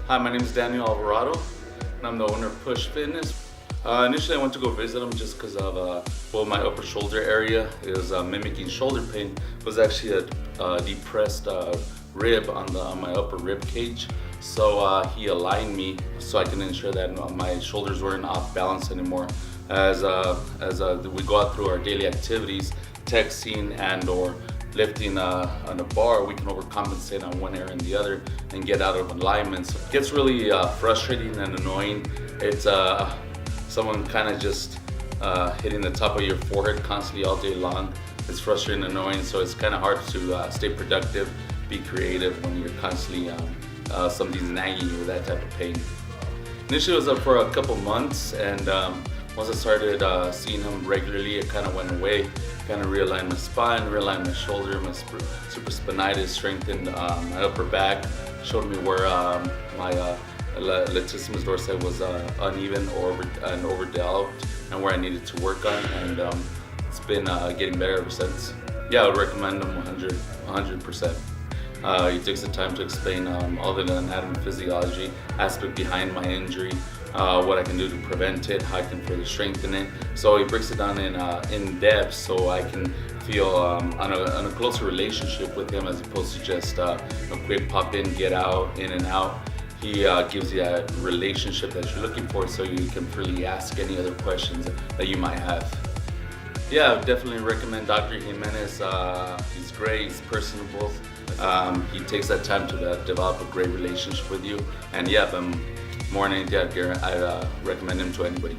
Hi, my name is Daniel Alvarado, and I'm the owner of Push Fitness. Initially, I went to go visit him just because of my upper shoulder area is mimicking shoulder pain. It was actually a depressed rib on my upper rib cage. So he aligned me so I can ensure that my shoulders weren't off balance anymore. As we go out through our daily activities, texting and/or lifting on a bar, we can overcompensate on one area and the other and get out of alignment. So it gets really frustrating and annoying. It's someone kind of just hitting the top of your forehead constantly all day long. It's frustrating and annoying, so it's kind of hard to stay productive, be creative when you're constantly somebody's nagging you with that type of pain. Initially it was up for a couple months, and once I started seeing him regularly, it kind of went away. Kind of realigned my spine, realigned my shoulder, my supraspinatus, strengthened my upper back, showed me where my latissimus dorsi was uneven or overdeveloped, and where I needed to work on, and it's been getting better ever since. Yeah, I would recommend him 100%. He takes the time to explain all the anatomy, physiology aspect behind my injury, what I can do to prevent it, how I can further strengthen it. So he breaks it down in depth, so I can feel on a closer relationship with him, as opposed to just a quick pop in, get out, in and out. He gives you that relationship that you're looking for, so you can freely ask any other questions that you might have. Yeah, I would definitely recommend Dr. Jimenez. He's great, he's personable. He takes that time to develop a great relationship with you. And yeah, more than anything, I'd recommend him to anybody.